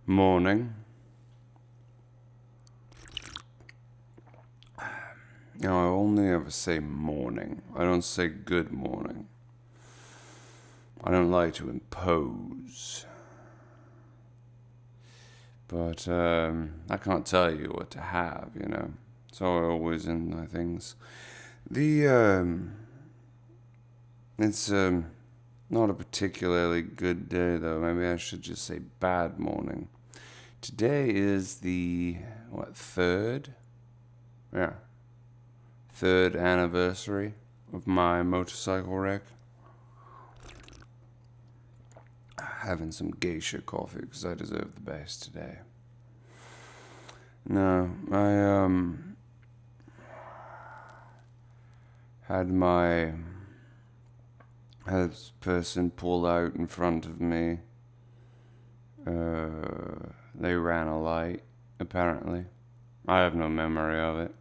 Morning. I only ever say morning. I don't say good morning. I don't like to impose. But I can't tell you what to have. So I always in my things. It's not a particularly good day though. Maybe I should just say bad morning. Today is the third? Yeah. Third anniversary of my motorcycle wreck. Having some geisha coffee because I deserve the best today. No, I had this person pull out in front of me. They ran a light, apparently. I have no memory of it.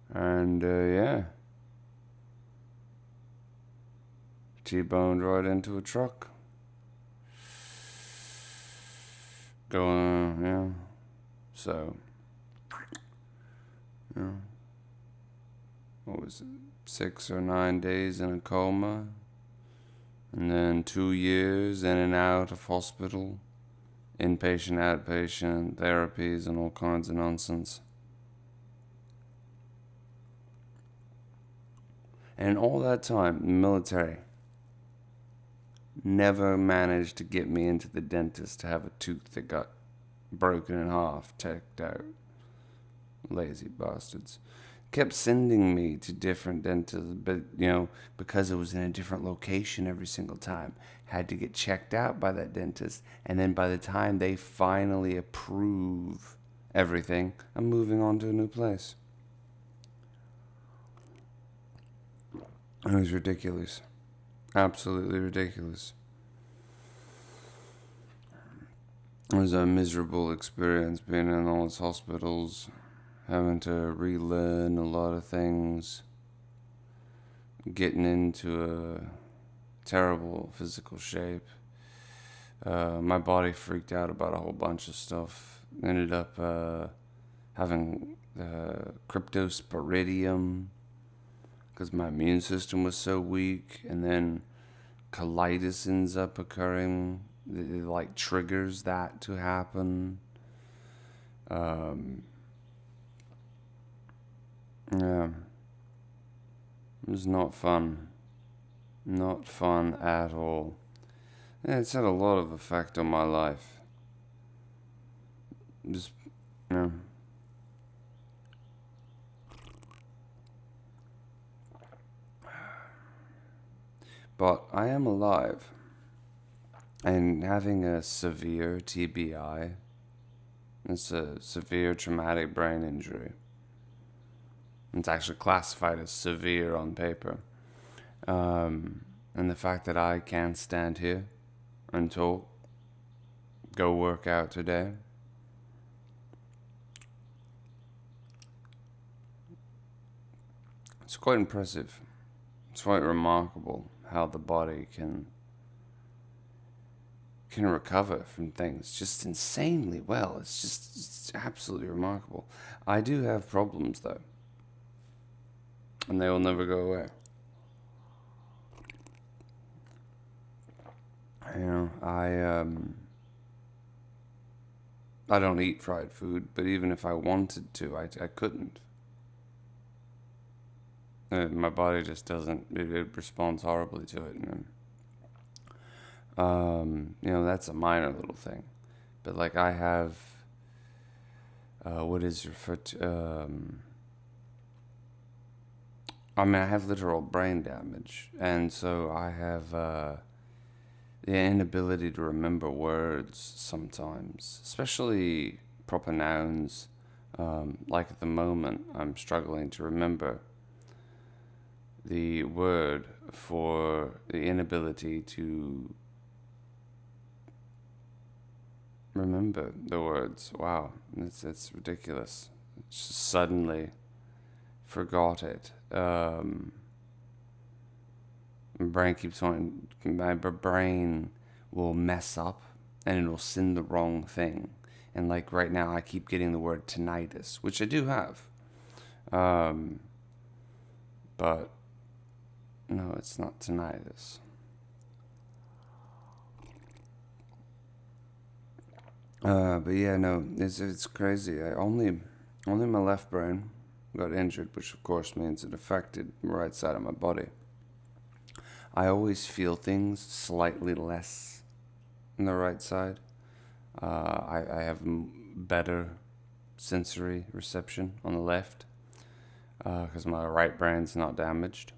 And yeah, T-boned right into a truck. Going, yeah. So, yeah. What was it? 6 or 9 days in a coma. And then 2 years in and out of hospital. Inpatient, outpatient, therapies, and all kinds of nonsense. And all that time, the military never managed to get me into the dentist to have a tooth that got broken in half, checked out. Lazy bastards. Kept sending me to different dentists, but, because it was in a different location every single time, had to get checked out by that dentist, and then by the time they finally approve everything, I'm moving on to a new place. It was ridiculous. Absolutely ridiculous. It was a miserable experience being in all those hospitals, having to relearn a lot of things, getting into a terrible physical shape. My body freaked out about a whole bunch of stuff. Ended up having cryptosporidium because my immune system was so weak, and then colitis ends up occurring. It triggers that to happen. Yeah. It was not fun. Not fun at all. Yeah, it's had a lot of effect on my life. Just, yeah. But I am alive. And having a severe TBI, it's a severe traumatic brain injury. It's actually classified as severe on paper. And the fact that I can't stand here and talk, go work out today, it's quite impressive. It's quite remarkable how the body can recover from things just insanely well. It's absolutely remarkable. I do have problems though, and they will never go away. I don't eat fried food, but even if I wanted to, I couldn't. My body just doesn't. It responds horribly to it, and that's a minor little thing. But I have what is referred to. I have literal brain damage, and so I have the inability to remember words sometimes, especially proper nouns. At the moment, I'm struggling to remember the word for the inability to remember the words. Wow, it's ridiculous. Just suddenly forgot it. My brain will mess up and it'll send the wrong thing. And like right now, I keep getting the word tinnitus, which I do have. But no, it's not tinnitus. But yeah, no, it's crazy. I only my left brain got injured, which of course means it affected the right side of my body. I always feel things slightly less on the right side. I have better sensory reception on the left because my right brain's not damaged.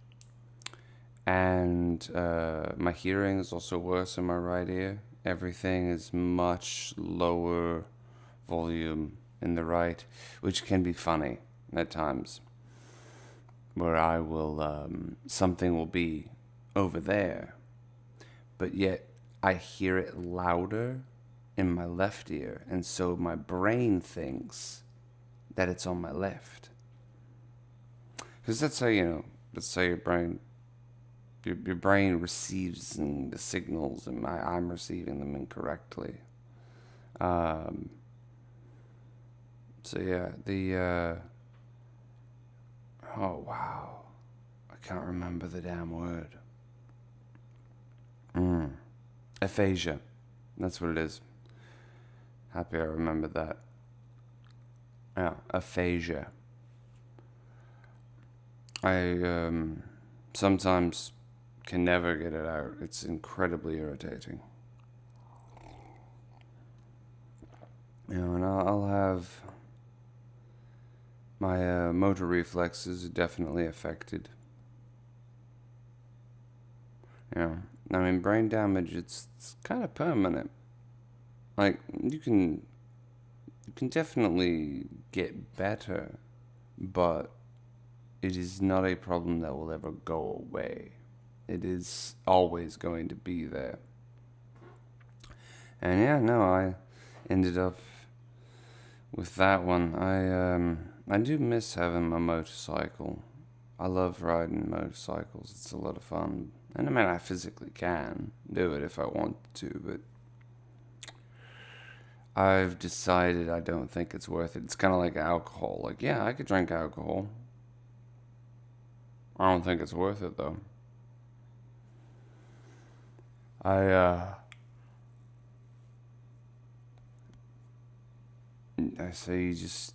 And my hearing is also worse in my right ear. Everything is much lower volume in the right, which can be funny at times. Where I will, something will be over there, but yet I hear it louder in my left ear, and so my brain thinks that it's on my left. Because that's how, that's how your brain receives the signals, and I'm receiving them incorrectly. So yeah, oh wow, I can't remember the damn word. Aphasia, that's what it is. Happy I remembered that. Yeah, aphasia. I sometimes can never get it out. It's incredibly irritating. And I'll have my motor reflexes definitely affected. I mean, brain damage, it's kind of permanent. Like, you can definitely get better, but it is not a problem that will ever go away. It is always going to be there. And yeah, no, I ended up with that one. I do miss having my motorcycle. I love riding motorcycles. It's a lot of fun. And I mean, I physically can do it if I want to, but I've decided I don't think it's worth it. It's kind of like alcohol. Like, yeah, I could drink alcohol. I don't think it's worth it, though. I say you just,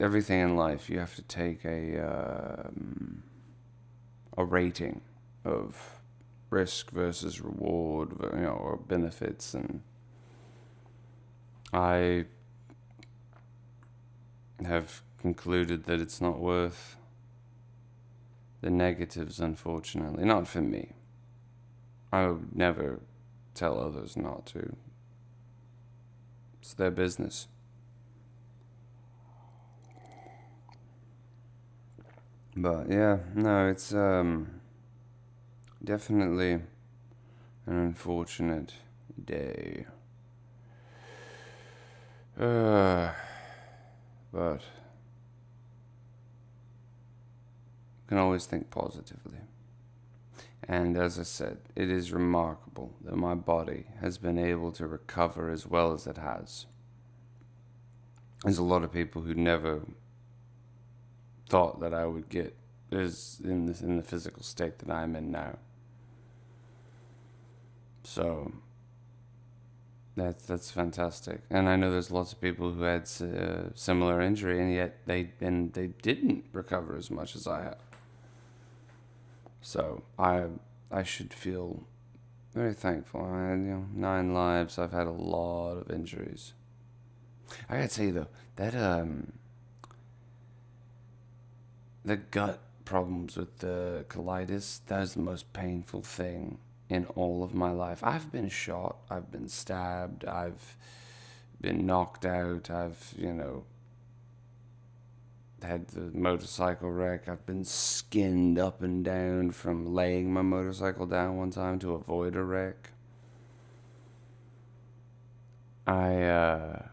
everything in life, you have to take a rating of risk versus reward, or benefits, and I have concluded that it's not worth the negatives, unfortunately. Not for me. I would never tell others not to. It's their business. But yeah, no, it's definitely an unfortunate day. But you can always think positively. And as I said, it is remarkable that my body has been able to recover as well as it has. There's a lot of people who never thought that I would get is in the physical state that I'm in now. So that's fantastic. And I know there's lots of people who had similar injury, and yet they didn't recover as much as I have. So I should feel very thankful. I had 9 lives. I've had a lot of injuries. I gotta tell you though, that the gut problems with the colitis, that is the most painful thing in all of my life. I've been shot, I've been stabbed, I've been knocked out, I've, had the motorcycle wreck, I've been skinned up and down from laying my motorcycle down one time to avoid a wreck. I've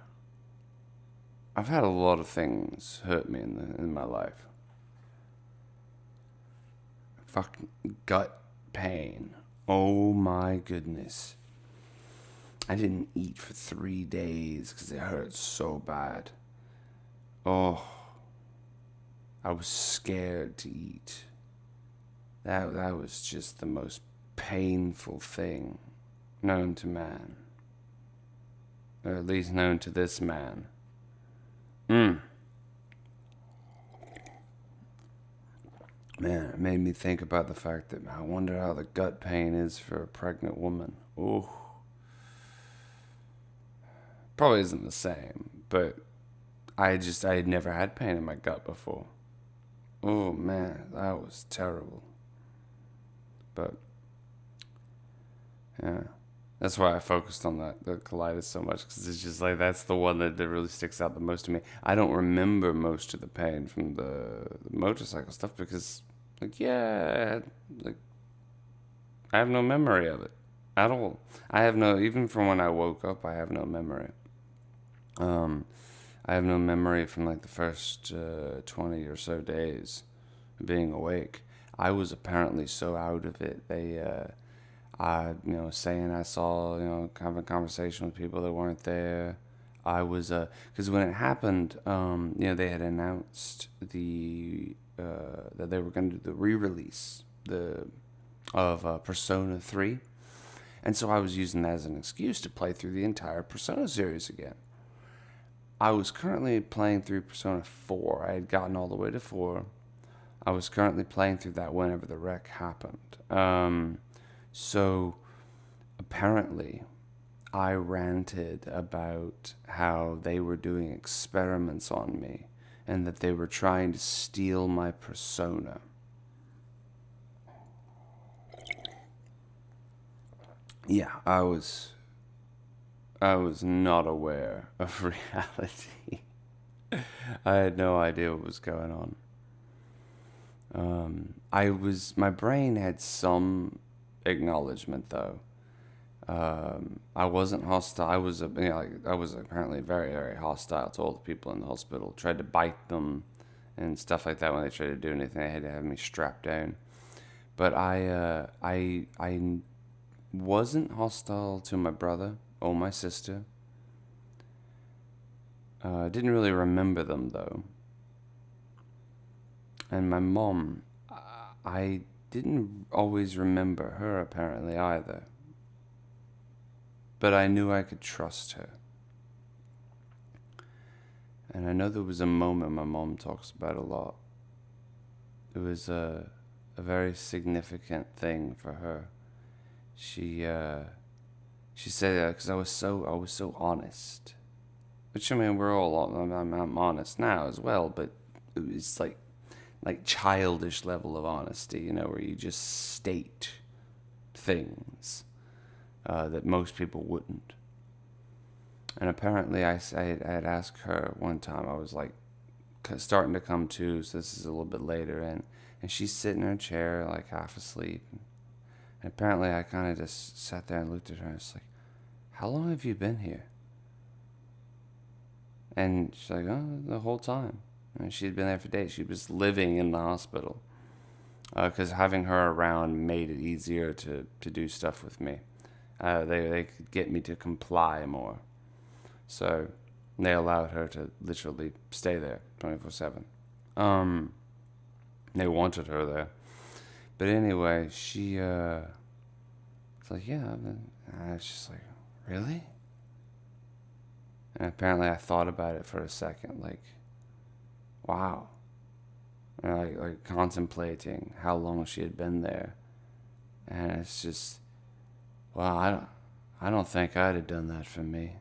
had a lot of things hurt me in my life. Fucking gut pain. Oh my goodness. I didn't eat for 3 days because it hurt so bad. Oh, I was scared to eat. That was just the most painful thing known to man. Or at least known to this man. Man, it made me think about the fact that I wonder how the gut pain is for a pregnant woman. Ooh. Probably isn't the same, but I had never had pain in my gut before. Oh man, that was terrible. But yeah, that's why I focused on the colitis so much, because it's just like that's the one that really sticks out the most to me. I don't remember most of the pain from the motorcycle stuff because, like, yeah, like I have no memory of it at all. I have no, even from when I woke up, I have no memory. Um, I have no memory from like the first 20 or so days of being awake. I was apparently so out of it. Saying I saw, having a conversation with people that weren't there. I was, because when it happened, they had announced that they were going to do the re-release of Persona 3. And so I was using that as an excuse to play through the entire Persona series again. I was currently playing through Persona 4. I had gotten all the way to 4. I was currently playing through that whenever the wreck happened. So apparently, I ranted about how they were doing experiments on me and that they were trying to steal my persona. Yeah, I was not aware of reality. I had no idea what was going on. My brain had some acknowledgement though. I wasn't hostile. I was apparently very, very hostile to all the people in the hospital. Tried to bite them and stuff like that when they tried to do anything. They had to have me strapped down. But I wasn't hostile to my brother or my sister. Didn't really remember them though. And my mom, I didn't always remember her apparently either. But I knew I could trust her. And I know there was a moment my mom talks about a lot. It was a very significant thing for her. She said because I was so honest. Which, I mean, we're all I'm honest now as well, but it's like childish level of honesty, where you just state things that most people wouldn't. And apparently, I had asked her one time. I was like starting to come to, so this is a little bit later, and she's sitting in her chair like half asleep. And apparently, I kind of just sat there and looked at her, and it's like, "How long have you been here?" And she's like, "Oh, the whole time." And she'd been there for days. She was living in the hospital because having her around made it easier to do stuff with me. They could get me to comply more. So they allowed her to literally stay there 24/7. They wanted her there. But anyway, she was like, yeah. And I was just like, really? And apparently I thought about it for a second, like, wow. And like contemplating how long she had been there. And it's just, wow, I don't think I'd have done that for me.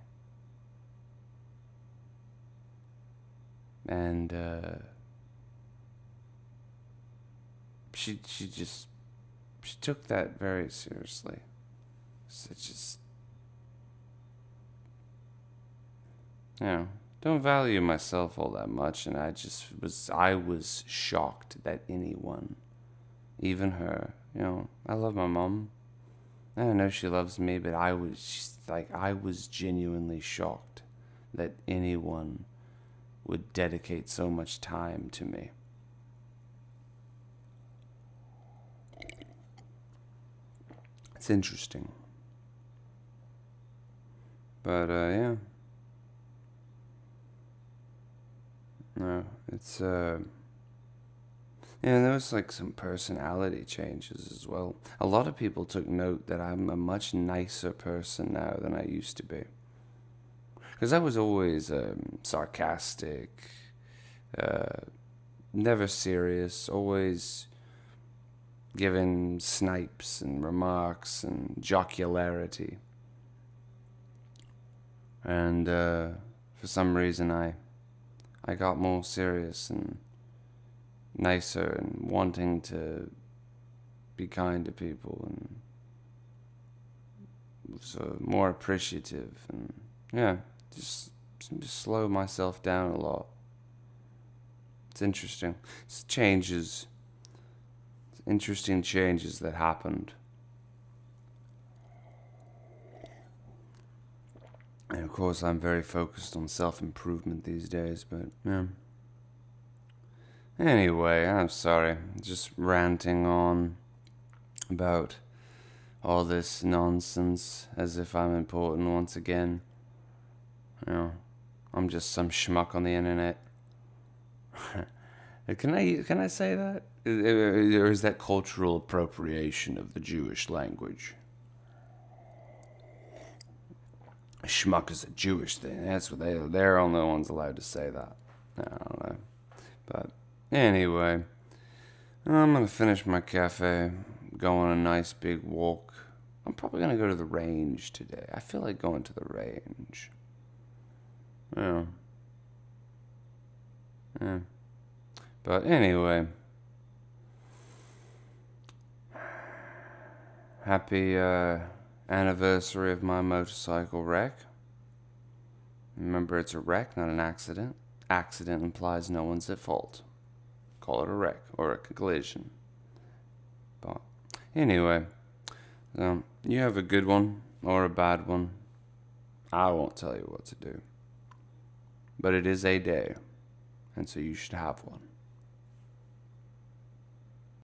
And she took that very seriously. So it's just, don't value myself all that much, and I was shocked that anyone, even her, I love my mom. I know she loves me, but I was genuinely shocked that anyone would dedicate so much time to me. It's interesting. But yeah. No, it's yeah, there was like some personality changes as well. A lot of people took note that I'm a much nicer person now than I used to be. Because I was always sarcastic, uh, never serious, always giving snipes and remarks and jocularity. And for some reason, I got more serious and nicer and wanting to be kind to people and so more appreciative and yeah, just seem to slow myself down a lot. It's interesting. It's interesting changes that happened. And of course, I'm very focused on self improvement these days, but yeah. Anyway, I'm sorry. Just ranting on about all this nonsense as if I'm important once again. You know, I'm just some schmuck on the internet. Can I say that? Or is that cultural appropriation of the Jewish language? Schmuck is a Jewish thing. That's what they're only the ones allowed to say that. I don't know. But anyway, I'm gonna finish my cafe, go on a nice big walk. I'm probably gonna go to the range today. I feel like going to the range. Yeah. Yeah. But anyway, happy anniversary of my motorcycle wreck. Remember, it's a wreck, not an accident. Accident implies no one's at fault. Call it a wreck or a collision. But anyway, you have a good one or a bad one. I won't tell you what to do. But it is a day, and so you should have one.